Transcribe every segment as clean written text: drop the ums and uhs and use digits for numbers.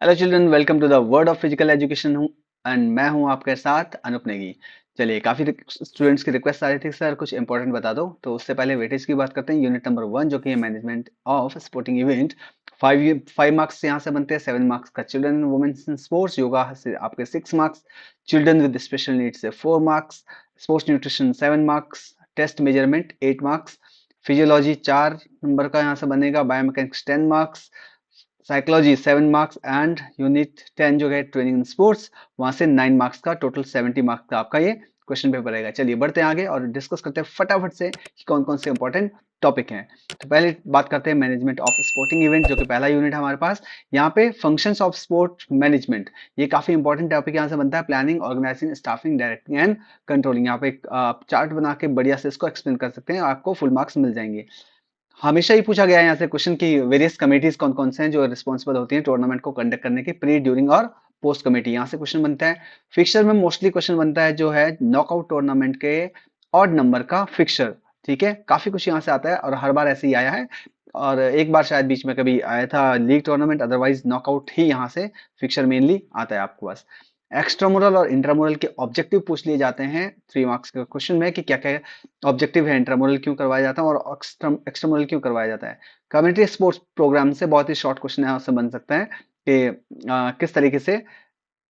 Hello children, welcome to the world of physical education हूँ and मैं हूँ आपके साथ अनुप नेगी। चलिए, काफ़ी स्टूडेंट्स की रिक्वेस्ट आ रही थी सर कुछ इंपॉर्टेंट बता दो, तो उससे पहले वेटेज की बात करते हैं। यूनिट नंबर 1 जो कि है management of sporting event. 5 marks यहाँ से बनते हैं। 7 मार्क्स का children and womens in sports, yoga से आपके 6 marks, children with special needs से 4 marks, sports nutrition 7 marks, test measurement 8 marks, physiology 4 number का यहाँ से बनेगा, biomechanics 10 marks, psychology 7 marks and unit 10 जो है ट्रेनिंग इन स्पोर्ट्स, वहां से 9 मार्क्स का टोटल 70 मार्क्स का आपका ये क्वेश्चन पेपर रहेगा। चलिए बढ़ते हैं आगे और डिस्कस करते हैं फटाफट से कि कौन कौन से इंपॉर्टेंट टॉपिक हैं। तो पहले बात करते हैं मैनेजमेंट ऑफ स्पोर्टिंग इवेंट, जो कि पहला यूनिट हमारे पास। यहाँ पे फंक्शंस ऑफ स्पोर्ट मैनेजमेंट, ये काफी इंपॉर्टेंट टॉपिक यहाँ से बनता है। Planning, organizing, staffing, directing and controlling. यहाँ पे एक चार्ट बना के बढ़िया से इसको एक्सप्लेन कर सकते हैं, आपको फुल मार्क्स मिल जाएंगे। हमेशा ही पूछा गया है यहाँ से क्वेश्चन की वेरियस कमेटीज कौन कौन से हैं जो रिस्पॉन्सिबल होती हैं टूर्नामेंट को कंडक्ट करने की, प्री, ड्यूरिंग और पोस्ट कमेटी। यहाँ से क्वेश्चन बनता है। फिक्सचर में मोस्टली क्वेश्चन बनता है जो है नॉकआउट टूर्नामेंट के ऑड नंबर का फिक्सचर। ठीक है, काफी कुछ यहाँ से आता है और हर बार ऐसे ही आया है, और एक बार शायद बीच में कभी आया था लीग टूर्नामेंट, अदरवाइज नॉकआउट ही यहाँ से फिक्सचर मेनली आता है आपको पास। एक्स्ट्रामुरल और इंट्रामुरल के ऑब्जेक्टिव पूछ लिए जाते हैं 3 मार्क्स के क्वेश्चन में कि क्या क्या ऑब्जेक्टिव है, इंट्रामुरल क्यों करवाया जाता है और एक्सट्रामुरल क्यों करवाया जाता है। कम्युनिटी स्पोर्ट्स प्रोग्राम से बहुत ही शॉर्ट क्वेश्चन है, उससे बन सकता है कि किस तरीके से,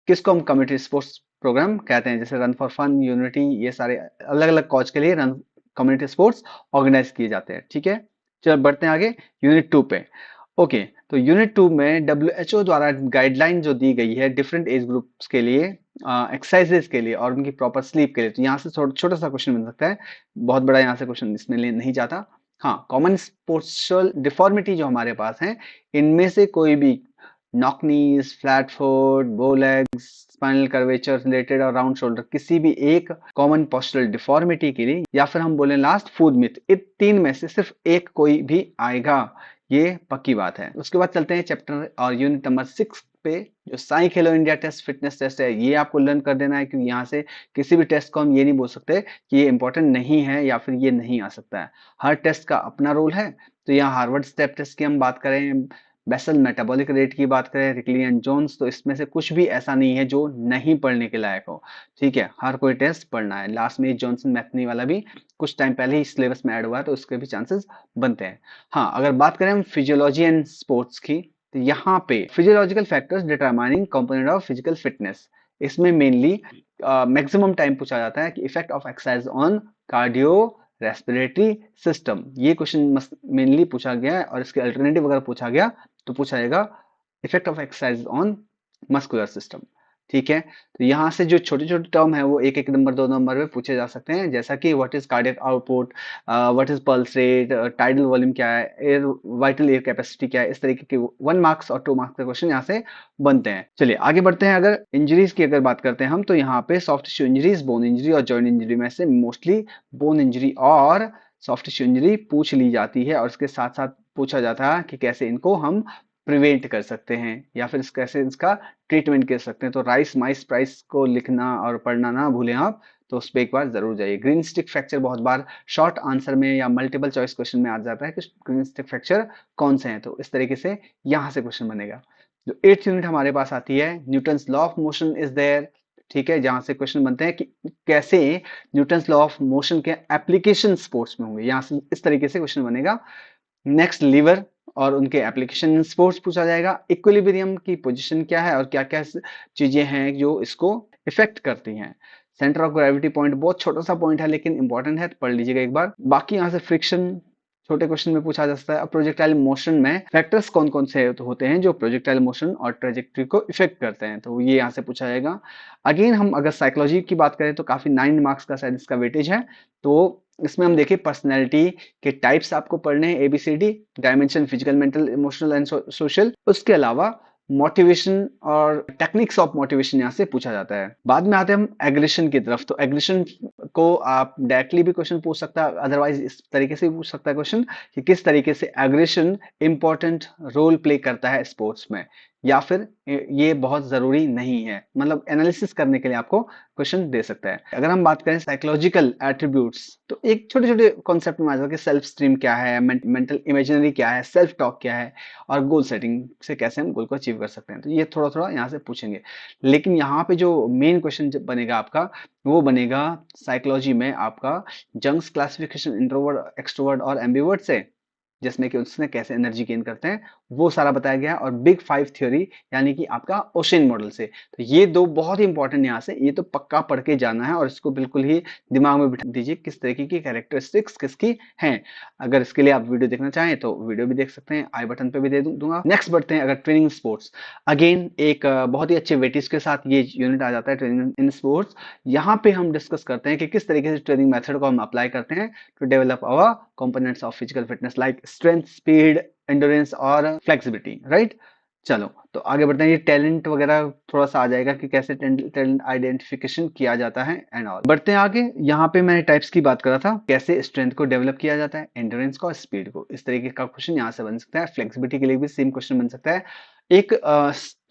किसको हम कम्युनिटी स्पोर्ट्स प्रोग्राम कहते हैं, जैसे रन फॉर फन, यूनिटी, ये सारे अलग अलग कॉज के लिए रन कम्युनिटी स्पोर्ट्स ऑर्गेनाइज किए जाते हैं। ठीक है, चलो बढ़ते हैं आगे यूनिट 2 पे। ओके, तो यूनिट 2 में WHO द्वारा गाइडलाइन जो दी गई है डिफरेंट एज ग्रुप्स के लिए, एक्सरसाइजेस के लिए और उनकी प्रॉपर स्लीप के लिए, तो यहाँ से छोटा सा क्वेश्चन बन सकता है। बहुत बड़ा यहाँ से क्वेश्चन इसमें नहीं जाता। हाँ, कॉमन स्पोर्ट्सुअल डिफॉर्मिटी जो हमारे पास है, इनमें से कोई भी नॉक नीज, फ्लैट फुट, बो लेग्स, स्पाइनल कर्वेचर रिलेटेड और राउंड शोल्डर, किसी भी एक कॉमन पोस्चरल डिफॉर्मिटी के लिए, या फिर हम बोले लास्ट फूड मिथ, इन तीन में से सिर्फ एक कोई भी आएगा, ये पक्की बात है। उसके बाद चलते हैं चैप्टर और यूनिट नंबर 6 पे, जो साई खेलो इंडिया टेस्ट फिटनेस टेस्ट है। ये आपको लर्न कर देना है, क्योंकि यहाँ से किसी भी टेस्ट को हम ये नहीं बोल सकते कि ये इंपॉर्टेंट नहीं है या फिर ये नहीं आ सकता है। हर टेस्ट का अपना रोल है। तो यहाँ हार्वर्ड स्टेप टेस्ट की हम बात करें, बेसल मेटाबॉलिक रेट की बात करें, रिकली एंड जोन्स, तो इसमें से कुछ भी ऐसा नहीं है जो नहीं पढ़ने के लायक हो। ठीक है, हर कोई टेस्ट पढ़ना है। लास्ट में जॉनसन मैथनी वाला भी कुछ टाइम पहले ही सिलेबस में ऐड हुआ है, तो उसके भी चांसेस बनते हैं। हाँ, अगर बात करें हम फिजियोलॉजी एंड स्पोर्ट्स की, तो यहाँ पे physiological factors determining component of physical fitness, इसमें मेनली मैक्सिमम टाइम पूछा जाता है कि effect of exercise on cardio respiratory system. ये क्वेश्चन मेनली पूछा गया है, और इसके अल्टरनेटिव अगर पूछा गया तो पूछा जाएगा effect of exercise on muscular system. ठीक है, तो यहाँ से जो छोटे छोटे टर्म है वो एक एक नंबर 2 नंबर में पूछे जा सकते हैं, जैसा कि what is cardiac output, what is pulse rate, tidal volume क्या है, एयर वाइटल एयर कैपेसिटी क्या है। इस तरीके के 1 मार्क्स और 2 मार्क्स के क्वेश्चन यहाँ से बनते हैं। चलिए आगे बढ़ते हैं। अगर इंजरीज की अगर बात करते हैं हम, तो यहाँ पे soft tissue injuries, bone injury और जॉइंट इंजरी में से मोस्टली बोन इंजरी और सॉफ्ट टिश्यू इंजरी पूछ ली जाती है, और इसके साथ साथ पूछा जाता है कि कैसे इनको हम प्रिवेंट कर सकते हैं या फिर कैसे इसका ट्रीटमेंट कर सकते हैं। तो राइस माइस प्राइस को लिखना और पढ़ना ना भूलें आप, तो उस पर एक बार जरूर जाइए। ग्रीन स्टिक फ्रैक्चर बहुत बार शॉर्ट आंसर में या मल्टीपल चॉइस क्वेश्चन में आ जाता है कि ग्रीन स्टिक फ्रैक्चर कौन से हैं, तो इस तरीके से यहाँ से क्वेश्चन बनेगा। जो 8th यूनिट हमारे पास आती है, Newton's law of motion is there. ठीक है, जहां से क्वेश्चन बनते हैं कि कैसे न्यूटन्स लॉ ऑफ मोशन के एप्लीकेशन स्पोर्ट्स में होंगे, यहाँ से इस तरीके से क्वेश्चन बनेगा। नेक्स्ट, लीवर और उनके एप्लीकेशन इन स्पोर्ट्स पूछा जाएगा। इक्विलिब्रियम की पोजीशन क्या है और क्या क्या चीजें हैं जो इसको इफेक्ट करती हैं। सेंटर ऑफ ग्रेविटी पॉइंट बहुत छोटा सा पॉइंट है लेकिन इंपॉर्टेंट है, तो पढ़ लीजिएगा एक बार। बाकी यहाँ से फ्रिक्शन छोटे क्वेश्चन में पूछा जा सकता है। अब प्रोजेक्टाइल मोशन में फैक्टर्स कौन कौन से होते हैं जो प्रोजेक्टाइल मोशन और ट्रेजेक्टरी को इफेक्ट करते हैं, तो ये यहाँ से पूछा जाएगा। अगेन हम अगर साइकोलॉजी की बात करें तो काफी 9 मार्क्स का शायद इसका वेटेज है। तो इसमें हम देखें पर्सनैलिटी के टाइप्स आपको पढ़ने हैं, ABCD, dimension, physical, mental, emotional and social. उसके अलावा मोटिवेशन और टेक्निक्स ऑफ मोटिवेशन यहाँ से पूछा जाता है। बाद में आते हैं हम एग्रेशन की तरफ। तो एग्रेशन को आप डायरेक्टली भी क्वेश्चन पूछ सकता है, अदरवाइज इस तरीके से भी पूछ सकता है क्वेश्चन कि किस तरीके से एग्रेशन इंपॉर्टेंट रोल प्ले करता है स्पोर्ट्स में। या फिर ये बहुत ज़रूरी नहीं है। मतलब एनालिसिस करने के लिए आपको क्वेश्चन दे सकता है। अगर हम बात करें साइकोलॉजिकल एट्रीब्यूट्स, तो एक छोटे-छोटे कॉन्सेप्ट में आ जाता है कि सेल्फ स्टीम क्या है, मेंटल इमेजिनरी क्या है, सेल्फ टॉक क्या है और गोल सेटिंग से कैसे हम गोल को अचीव कर सकते हैं। तो ये थोड़ा-थोड़ा यहाँ से पूछेंगे। लेकिन यहाँ पे जो मेन क्वेश्चन ज बनेगा आपका, वो बनेगा साइकोलॉजी में आपका जंग्स क्लासिफिकेशन इंट्रोवर्ट, एक्सट्रोवर्ट और एम्बिवर्ट से, जिसमें कि उसने कैसे एनर्जी गेन करते हैं, वो सारा बताया गया है। और बिग 5 थ्योरी यानी कि आपका ओशन मॉडल से। तो ये 2 बहुत ही इंपॉर्टेंट यहाँ से, ये तो पक्का पढ़ के जाना है और इसको बिल्कुल ही दिमाग में बिठा दीजिए किस तरीके की कैरेक्टरिस्टिक्स किसकी हैं। अगर इसके लिए आप वीडियो देखना चाहें तो वीडियो भी देख सकते हैं, आई बटन पे भी दे दूँगा। नेक्स्ट बढ़ते हैं अगर ट्रेनिंग स्पोर्ट्स। अगेन एक बहुत ही अच्छे वेटेज के साथ ये यूनिट आ जाता है, ट्रेनिंग इन स्पोर्ट्स। यहाँ पे हम डिस्कस करते हैं कि किस तरीके से ट्रेनिंग मेथड को हम अप्लाई करते हैं to develop our components of physical fitness like strength, speed, endurance और फ्लेक्सिबिलिटी, राइट? चलो तो आगे बढ़ते हैं। ये टैलेंट वगैरह थोड़ा सा आ जाएगा कि कैसे टैलेंट आइडेंटिफिकेशन किया जाता है एंड ऑल। बढ़ते हैं आगे। यहाँ पे मैंने टाइप्स की बात करा था, कैसे स्ट्रेंथ को डेवलप किया जाता है, एंड्योरेंस को और स्पीड को। इस तरीके का क्वेश्चन यहाँ से बन सकता है। फ्लेक्सिबिलिटी के लिए भी सेम क्वेश्चन बन सकता है। एक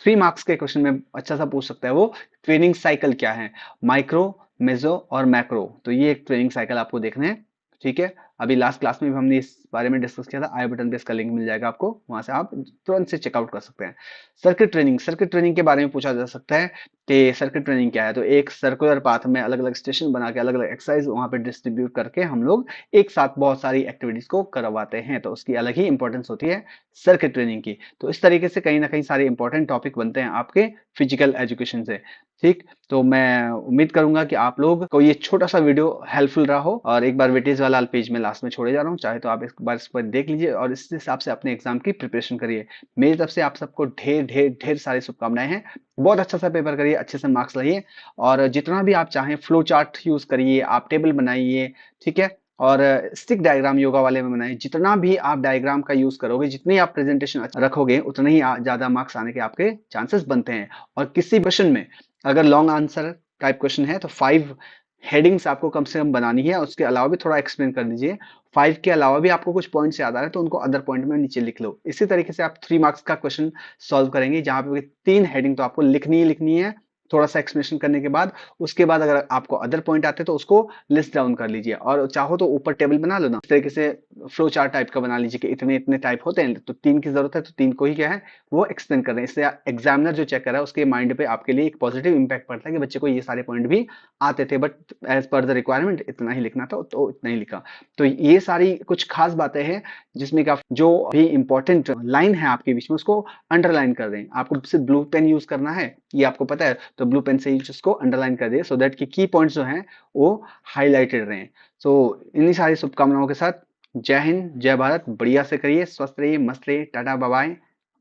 3 मार्क्स के क्वेश्चन में अच्छा सा पूछ सकता है वो, ट्रेनिंग साइकिल क्या है, माइक्रो, मेसो और मैक्रो। तो ये एक ट्रेनिंग साइकिल आपको देखने हैं, ठीक है? अभी लास्ट क्लास में भी हमने इस बारे में डिस्कस किया था, आई बटन पे इसका लिंक मिल जाएगा आपको, वहां से आप तुरंत से चेकआउट कर सकते हैं। सर्किट ट्रेनिंग के बारे में पूछा जा सकता है कि सर्किट ट्रेनिंग क्या है। तो एक सर्कुलर पाथ में अलग अलग स्टेशन बना के अलग अलग एक्सरसाइज वहां पे डिस्ट्रीब्यूट करके हम लोग एक साथ बहुत सारी एक्टिविटीज को करवाते हैं, तो उसकी अलग ही इंपॉर्टेंस होती है सर्किट ट्रेनिंग की। तो इस तरीके से कहीं ना कहीं सारे इंपॉर्टेंट टॉपिक बनते हैं आपके फिजिकल एजुकेशन से, ठीक? तो मैं उम्मीद करूंगा कि आप लोग को ये छोटा सा वीडियो हेल्पफुल रहा हो। और एक बार वेटेज वाला पेज में लास्ट में छोड़े जा रहा हूँ, चाहे तो आप एक बार इस पर देख लीजिए और इस हिसाब से अपने एग्जाम की प्रिपरेशन करिए। मेरी तरफ से आप सबको ढेर ढेर ढेर सारी शुभकामनाएं हैं। बहुत अच्छा सा पेपर करिए, अच्छे से मार्क्स लाइए और जितना भी आप चाहें फ्लो चार्ट यूज करिए, आप टेबल बनाइए, ठीक है? और स्टिक डायग्राम योगा वाले में बनाइए। जितना भी आप डायग्राम का यूज करोगे, जितनी आप प्रेजेंटेशन रखोगे, उतने ही ज्यादा मार्क्स आने के आपके चांसेस बनते हैं। और किसी क्वेश्चन में अगर लॉन्ग आंसर टाइप क्वेश्चन है तो 5 हेडिंग्स आपको कम से कम बनानी है, उसके अलावा भी थोड़ा एक्सप्लेन कर दीजिए। 5 के अलावा भी आपको कुछ पॉइंट्स याद आ रहे हैं तो उनको अदर पॉइंट में नीचे लिख लो। इसी तरीके से आप 3 मार्क्स का क्वेश्चन सॉल्व करेंगे, जहां पे 3 हेडिंग तो आपको लिखनी ही लिखनी है, थोड़ा सा एक्सप्लेनेशन करने के बाद। उसके बाद अगर आपको अदर पॉइंट आते हैं तो उसको लिस्ट डाउन कर लीजिए और चाहो तो ऊपर टेबल बना लो ना, इस तरीके से फ्लो चार्ट टाइप का बना लीजिए कि इतने इतने टाइप होते हैं, तो 3 की जरूरत है तो 3 को ही क्या है वो एक्सप्लेन कर रहे हैं। इससे एग्जामिनर जो चेक कर रहा है उसके माइंड पे आपके लिए एक पॉजिटिव इंपैक्ट पड़ता है कि बच्चे को ये सारे पॉइंट भी आते थे, but as per the requirement इतना ही लिखना था तो इतना ही लिखा। तो ये सारी कुछ खास बातें हैं जिसमें का जो भी इंपॉर्टेंट लाइन है आपके बीच में उसको अंडरलाइन कर दें। आपको सिर्फ ब्लू पेन यूज करना है, ये आपको पता है, तो ब्लू पेन से ही उसको अंडरलाइन कर दिए, सो दैट की पॉइंट्स जो हैं वो हाईलाइटेड रहें। सो इन्हीं सारी शुभकामनाओं के साथ जय हिंद, जय भारत। बढ़िया से करिए, स्वस्थ रहिए, मस्त रहिए, tata bye bye,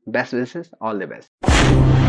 best wishes, all the best.